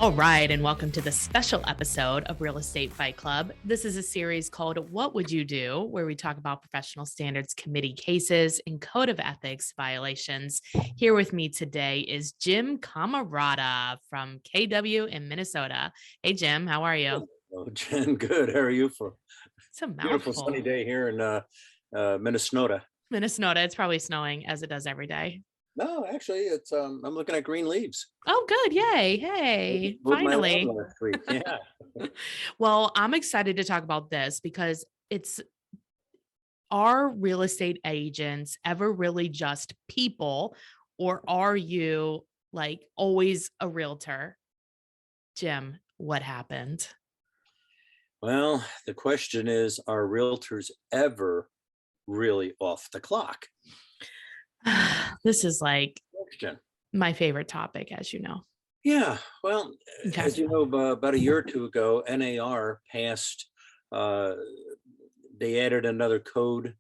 All right, and welcome to the special episode of Real Estate Fight Club. This is a series called What Would You Do?, where we talk about professional standards committee cases and code of ethics violations. Here with me today is Jim Camarada from KW in Minnesota. Hey, Jim, how are you? Oh, Jen, good. How are you for It's a beautiful sunny mouthful. day here in Minnesota? Minnesota, it's probably snowing as it does every day. No, actually, it's I'm looking at green leaves. Oh, good. Yay. Hey, Mowed my lawn finally. last week. Yeah. Well, I'm excited to talk about this because it's are real estate agents ever really just people, or are you like always a realtor? Jim, what happened? Well, the question is, are realtors ever really off the clock? This is like Question. my favorite topic, as you know. Yeah. Well, Okay. as you know, about a year or two ago, NAR passed. Uh, they added another code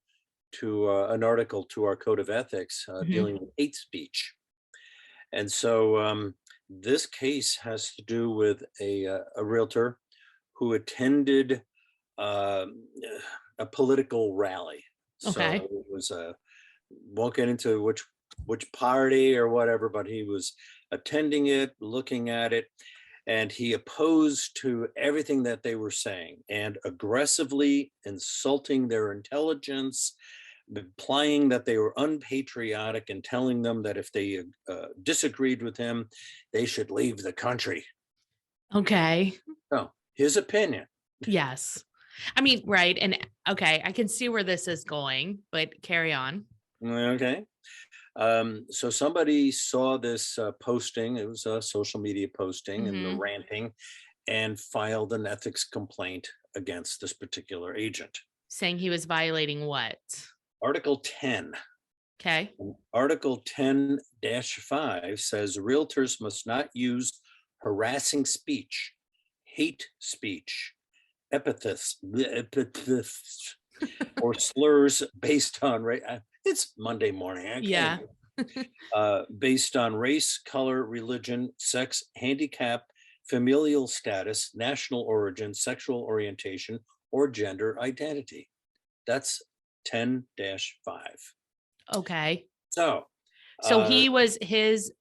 to an article to our code of ethics Mhm. dealing with hate speech. And so this case has to do with a realtor who attended um, a political rally. So Okay. it was won't get into which party or whatever, but he was attending it, looking at it, and he opposed to everything that they were saying and aggressively insulting their intelligence, implying that they were unpatriotic and telling them that if they disagreed with him, they should leave the country. Okay. So his opinion. Yes. I mean, right. And okay, I can see where this is going, but carry on. Okay. So somebody saw this posting. It was a social media posting and the Hmm. ranting, and filed an ethics complaint against this particular agent. Saying he was violating what? Article 10. Okay. Article 10-5 says realtors must not use harassing speech, hate speech, epithets or slurs based on race. It's Monday morning. I can't Yeah. even. Based on race, color, religion, sex, handicap, familial status, national origin, sexual orientation, or gender identity. That's 10-5. Okay. So, So uh, he was his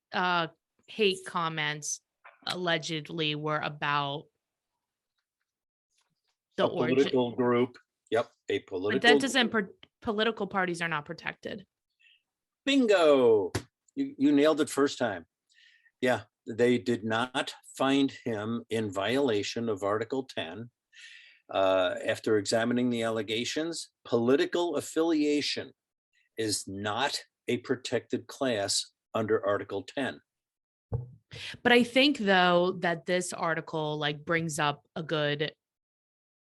hate comments allegedly were about the a origin, political group. Yep, a but that political doesn't group. political parties are not protected. Bingo! You nailed it first time. Yeah, they did not find him in violation of Article 10. After examining the allegations, political affiliation is not a protected class under Article 10. But I think though that this article like brings up a good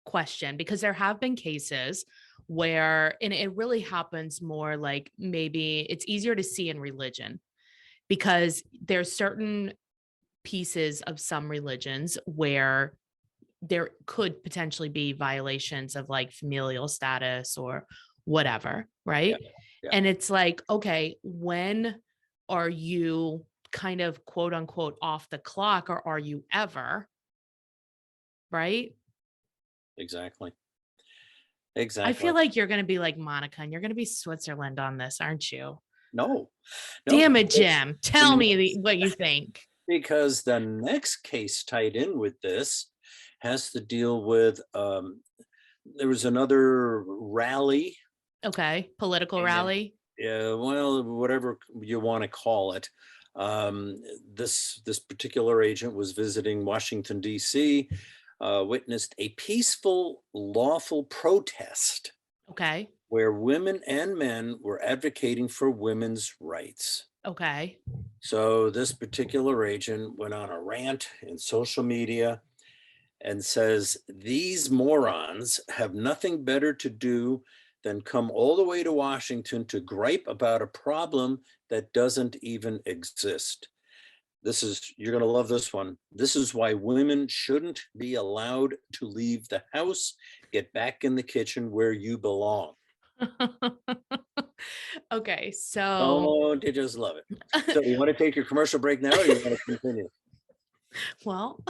question because there have been cases where and it really happens more like maybe it's easier to see in religion because there's certain pieces of some religions where there could potentially be violations of like familial status or whatever, Yeah, right? yeah, And it's like, okay, when are you kind of quote unquote off the clock or are you ever, right? exactly. I feel Exactly. like you're going to be like Monica and you're going to be Switzerland on this, aren't you? No, no, Damn it, Jim. the Tell me next, what you think. because the next case tied in with this has to deal with there was another rally. Okay. Political And rally. well, whatever you want to call it. Um, this particular agent was visiting Washington, D.C., witnessed a peaceful, lawful protest Okay. where women and men were advocating for women's rights. Okay. So this particular agent went on a rant in social media and says these morons have nothing better to do than come all the way to Washington to gripe about a problem that doesn't even exist. You're going to love this one. This is why women shouldn't be allowed to leave the house. Get back in the kitchen where you belong. Okay. So Don't you just love it? So you want to take your commercial break now or you want to continue? Well,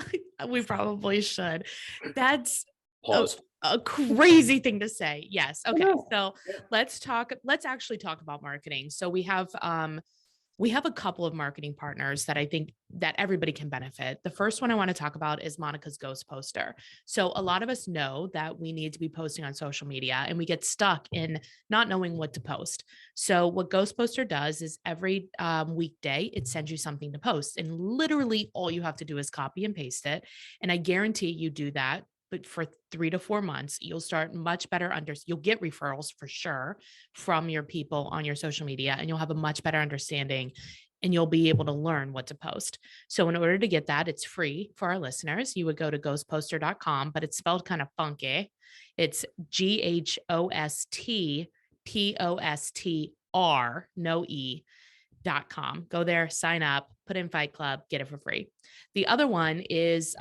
we probably should. That's a, Pause. a crazy thing to say. Yes. I Okay. know. So let's actually talk about marketing. So we have a couple of marketing partners that I think that everybody can benefit. The first one I want to talk about is Monica's Ghost Poster. So a lot of us know that we need to be posting on social media and we get stuck in not knowing what to post. So what Ghost Poster does is every weekday, it sends you something to post. And literally all you have to do is copy and paste it. And I guarantee you do that. But for 3 to 4 months, you'll start much better you'll get referrals for sure from your people on your social media, and you'll have a much better understanding and you'll be able to learn what to post. So in order to get that, it's free for our listeners. You would go to ghostposter.com, but it's spelled kind of funky. It's GHOSTPOSTR, no E.com. Go there, sign up, put in Fight Club, get it for free. The other one is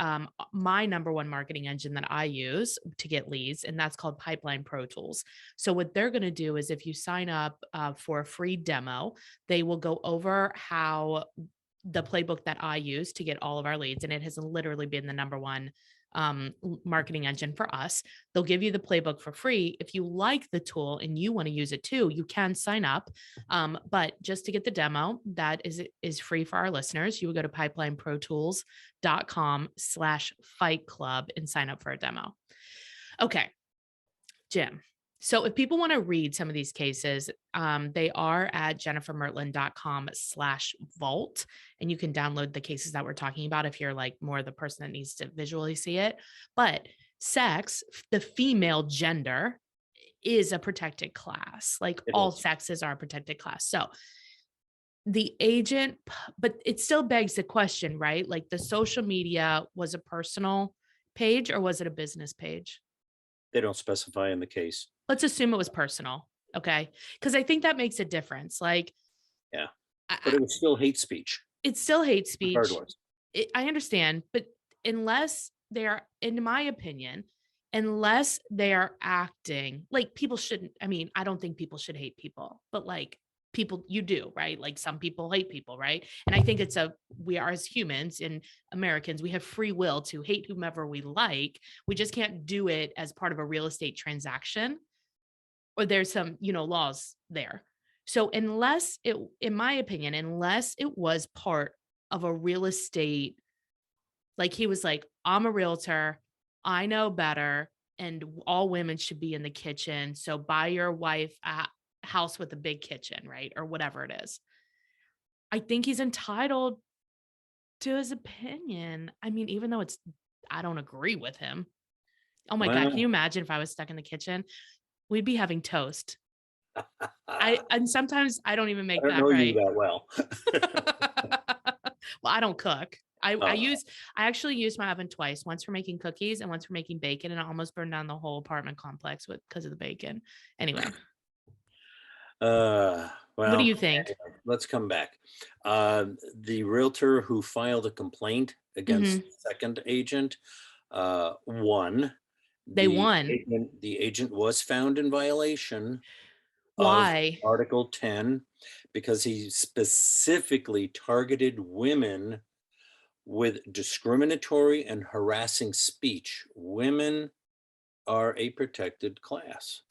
my number one marketing engine that I use to get leads, and that's called Pipeline Pro Tools. So what they're going to do is if you sign up for a free demo, they will go over how the playbook that I use to get all of our leads, and it has literally been the number one marketing engine for us. They'll give you the playbook for free. If you like the tool and you want to use it too, you can sign up. But just to get the demo, that is free for our listeners. You would go to pipelineproTools.com/fight club and sign up for a demo. Okay, Jim. So if people want to read some of these cases, they are at jennifermertlin.com/vault. And you can download the cases that we're talking about if you're like more the person that needs to visually see it. But sex, the female gender, is a protected class. Like It all is. sexes are a protected class. So the agent, but it still begs the question, right? Like the social media was a personal page or was it a business page? They don't specify in the case. Let's assume it was personal. Okay. Cause I think that makes a difference. Like, Yeah. But I, it was still hate speech, it's still hate speech. regardless. I understand, but unless they are, in my opinion, unless they are acting like people shouldn't, I mean, I don't think people should hate people, but like people, you do, right? Like some people hate people, right? And I think we are as humans and Americans, we have free will to hate whomever we like. We just can't do it as part of a real estate transaction or there's some, laws there. So unless it, in my opinion, unless it was part of a real estate, like he was like, I'm a realtor, I know better, and all women should be in the kitchen. So buy your wife a house with a big kitchen, right? Or whatever it is. I think he's entitled to his opinion. I mean, even though I don't agree with him. Oh my God. Can you Well, imagine if I was stuck in the kitchen? We'd be having toast. I And sometimes I don't even make don't that know you right. that well. Well, I don't cook. Uh, I actually use my oven twice, once for making cookies and once for making bacon, and I almost burned down the whole apartment complex because of the bacon. Anyway, what do well, you think? anyway, let's come back. The realtor who filed a complaint against Mhm. the second agent won. They The won. the agent was found in violation of Why? Article 10 because he specifically targeted women with discriminatory and harassing speech. Women are a protected class,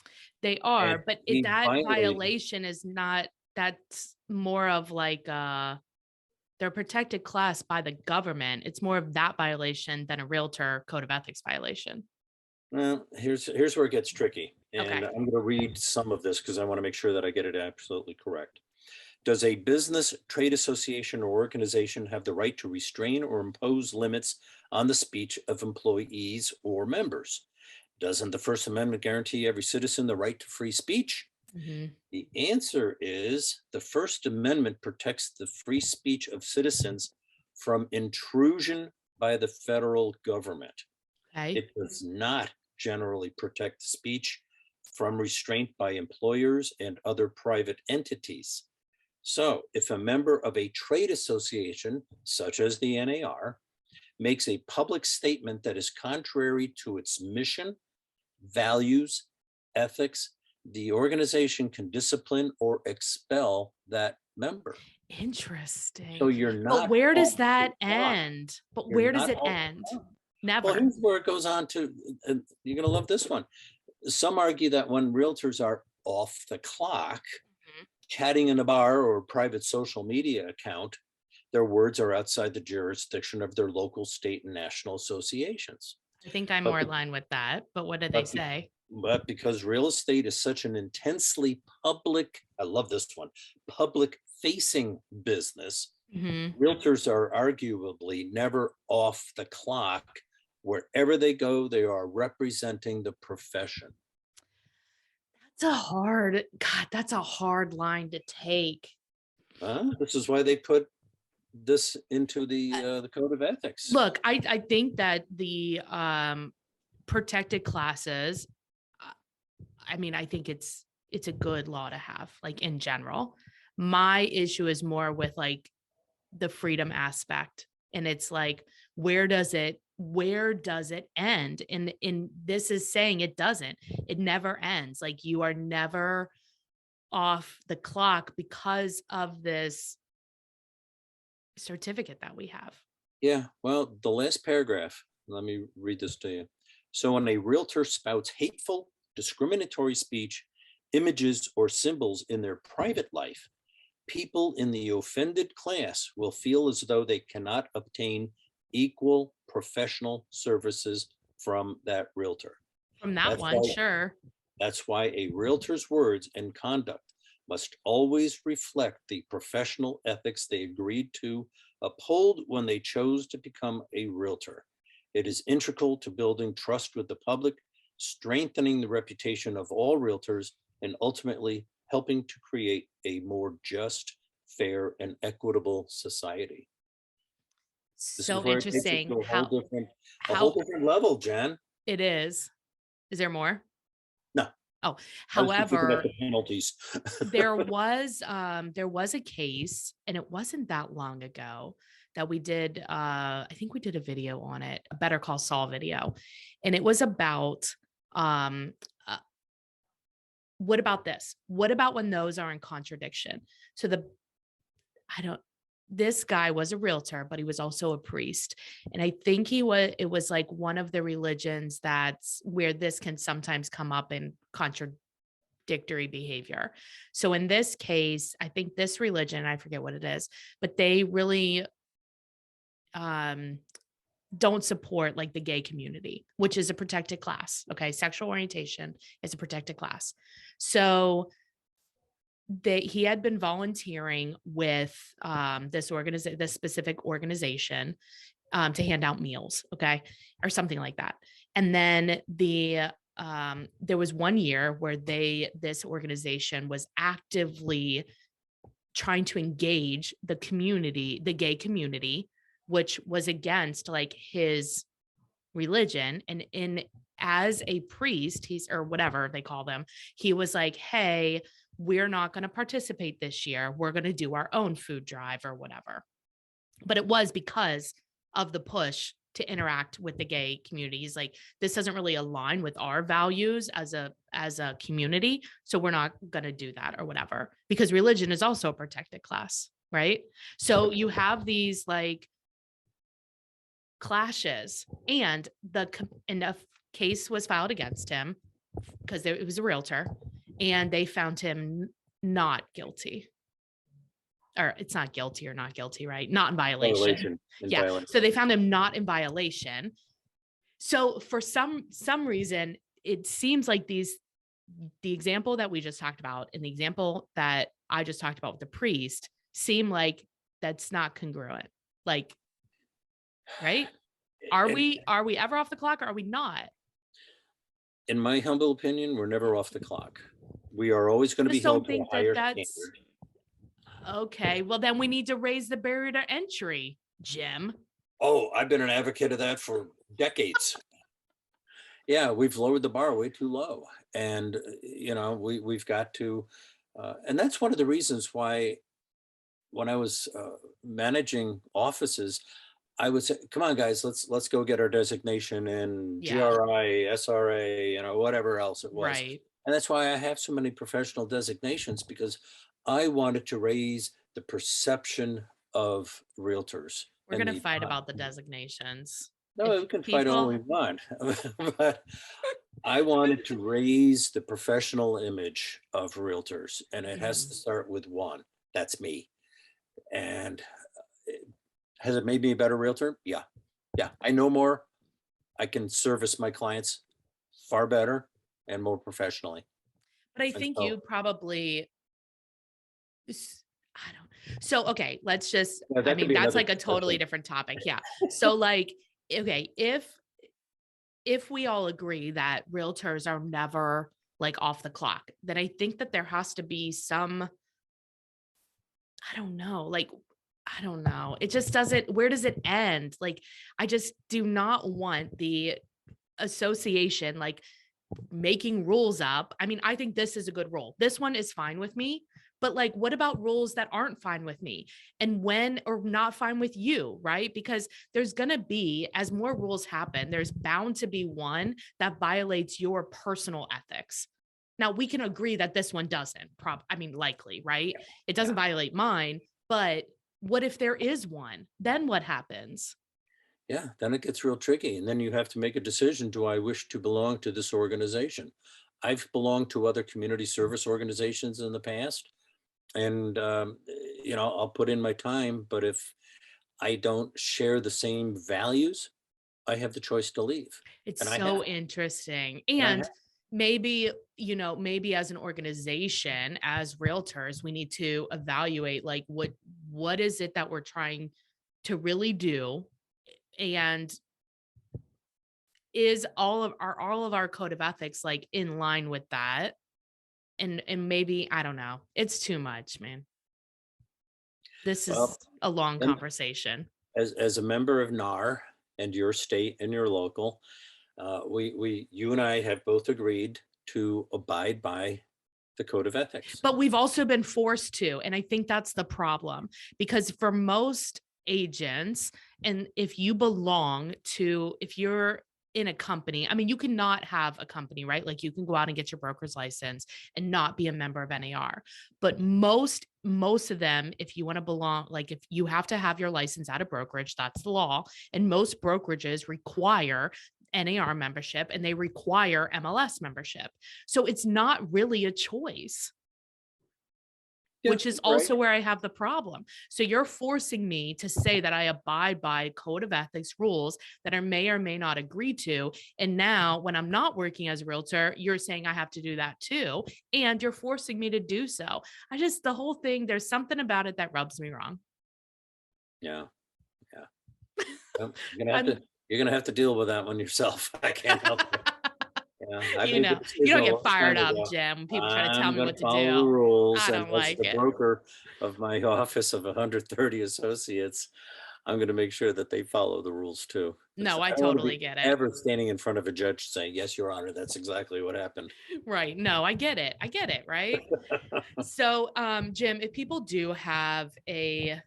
They and are, but he that violated. violation is not, that's more of like they're protected class by the government. It's more of that violation than a realtor code of ethics violation. Well, here's where it gets tricky, and Okay. I'm going to read some of this because I want to make sure that I get it absolutely correct. Does a business, trade association, or organization have the right to restrain or impose limits on the speech of employees or members? Doesn't the First Amendment guarantee every citizen the right to free speech? Mhm. The answer is the First Amendment protects the free speech of citizens from intrusion by the federal government. Okay. It does not generally protect speech from restraint by employers and other private entities. So, if a member of a trade association, such as the NAR, makes a public statement that is contrary to its mission, values, ethics, the organization can discipline or expel that member. So Interesting. you're But not where does off the that clock. end? But You're where does not it off the end? clock. Well, Never. here's where it goes on to, and you're going to love this one. Some argue that when realtors are off the clock, Mhm. chatting in a bar or private social media account, their words are outside the jurisdiction of their local, state, and national associations. I think I'm But, more be- aligned with that, but what did they but, be- say? but because real estate is such an intensely public, I love this one, public facing business, Mhm. realtors are arguably never off the clock. Wherever they go, they are representing the profession. That's a hard line to take. This is why they put this into Uh, the code of ethics. Look, I think that the protected classes, uh, I mean, I think it's a good law to have, like in general. My issue is more with like the freedom aspect. And it's like, where does it end? And this is saying it doesn't. It never ends. Like you are never off the clock because of this certificate that we have. Yeah, well, the last paragraph, let me read this to you. So when a realtor spouts hateful, discriminatory speech, images, or symbols in their private life, people in the offended class will feel as though they cannot obtain equal professional services from that realtor. From that That's one, why sure. that's why a realtor's words and conduct must always reflect the professional ethics they agreed to uphold when they chose to become a realtor. It is integral to building trust with the public, strengthening the reputation of all realtors, and ultimately helping to create a more just, fair, and equitable society. This is So where it takes it interesting to a whole how different level, Jan. it is. Is there more? No, Oh, I was just looking at however, the penalties. there was a case, and it wasn't that long ago that we did, I think we did a video on it, a Better Call Saul video. And it was about, um, uh, what about this? What about when those are in contradiction? So I don't, this guy was a realtor, but he was also a priest. And I think it was like one of the religions that's where this can sometimes come up in contradictory behavior. So in this case, I think this religion, I forget what it is, but they really um don't support like the gay community, which is a protected class. Okay. Sexual orientation is a protected class. So he had been volunteering with this specific organization to hand out meals, okay, or something like that. And then there was one year where this organization was actively trying to engage the community, the gay community, which was against like his religion. And in as a priest, he's or whatever they call them, he was like, hey, we're not going to participate this year. We're going to do our own food drive or whatever. But it was because of the push to interact with the gay community. He's like, this doesn't really align with our values as a community, so we're not going to do that or whatever, because religion is also a protected class, right? So you have these like clashes, and a case was filed against him because it was a realtor, and they found him not guilty. Or it's not guilty or not guilty, right? Not in violation. Violation, in Yeah. So violation. they found him not in violation. So for some reason, it seems like the example that we just talked about and the example that I just talked about with the priest seem like that's not congruent. Like, right? And Are we ever off the clock or are we not? in my humble opinion, we're never off the clock. We are always going to be Just held don't to a think that higher that's standard. okay. Well, then we need to raise the barrier to entry, Jim. Oh, I've been an advocate of that for decades. Yeah, we've lowered the bar way too low, and we've got to, and that's one of the reasons why when I was managing offices, I would say, "Come on, guys, let's go get our designation in Yeah, GRI, SRA, whatever else it was." right. And that's why I have so many professional designations, because I wanted to raise the perception of realtors We're and gonna the fight about the designations. no, If we can fight all people we want, but I wanted to raise the professional image of realtors, and it has to Mhm. start with one. That's me. And has it made me a better realtor? Yeah. Yeah. I know more. I can service my clients far better and more professionally. But I And think so, you probably I don't so, okay, let's just yeah, I that could mean, be that's another like a totally discussion. different topic, yeah. So, like, okay, if we all agree that realtors are never, like, off the clock, then I think that there has to be some I don't know, like, I don't know. It just doesn't where does it end? Like, I just do not want the association, like, making rules up. I mean, I think this is a good rule. This one is fine with me, but like, what about rules that aren't fine with me? And when or not fine with you, right? Because there's going to be, as more rules happen, there's bound to be one that violates your personal ethics. Now, we can agree that this one doesn't, I mean, likely, right? It doesn't Yeah. violate mine, but what if there is one? Then what happens? Yeah. Then it gets real tricky. And then you have to make a decision. Do I wish to belong to this organization? I've belonged to other community service organizations in the past. And, I'll put in my time. But if I don't share the same values, I have the choice to leave. It's And I so have. interesting. And I have. And maybe, maybe as an organization, as realtors, we need to evaluate like what is it that we're trying to really do? And are all of our code of ethics like in line with that? And maybe, I don't know. It's too much, man. This Well, is a long then conversation. as a member of NAR and your state and your local, you and I have both agreed to abide by the code of ethics. But we've also been forced to, and I think that's the problem because for most agents, and if you're in a company, I mean, you cannot have a company, right? Like you can go out and get your broker's license and not be a member of NAR. But most of them, if you want to belong, like if you have to have your license at a brokerage, that's the law. And most brokerages require NAR membership and they require MLS membership. So it's not really a choice, Yeah, which is you're right. also where I have the problem. So you're forcing me to say that I abide by code of ethics rules that I may or may not agree to. And now when I'm not working as a realtor, you're saying I have to do that too. And you're forcing me to do so. The whole thing, there's something about it that rubs me wrong. Yeah, yeah. Well, I'm, you're gonna have to deal with that one yourself. I can't help it. Yeah, I you made the know, you decision don't a get long fired time up, ago. Jim, when people try to tell I'm me gonna what to follow the do. rules, I and don't as like the it. broker of my office of 130 associates, I'm gonna make sure that they follow the rules too, because No, I I don't wanna totally be get it. ever standing in front of a judge saying, "Yes, Your Honor, that's exactly what happened." Right. No, I get it. I get it. Right. So, Jim, if people do have a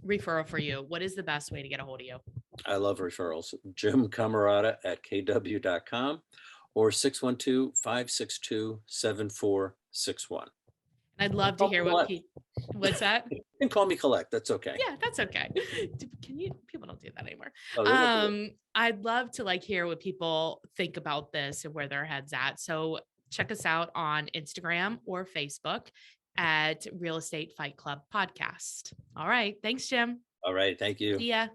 referral for you, what is the best way to get a hold of you? I love referrals. Jim Camarata at kw.com or 612-562-7461. I'd love to Call me hear what collect. people. What's that? You can call me collect. That's okay. Yeah, that's okay. Can you? People don't do that anymore. Oh, they don't do it. I'd love to like hear what people think about this and where their heads at. So check us out on Instagram or Facebook at Real Estate Fight Club Podcast. All right. Thanks, Jim. All right. Thank you. See ya.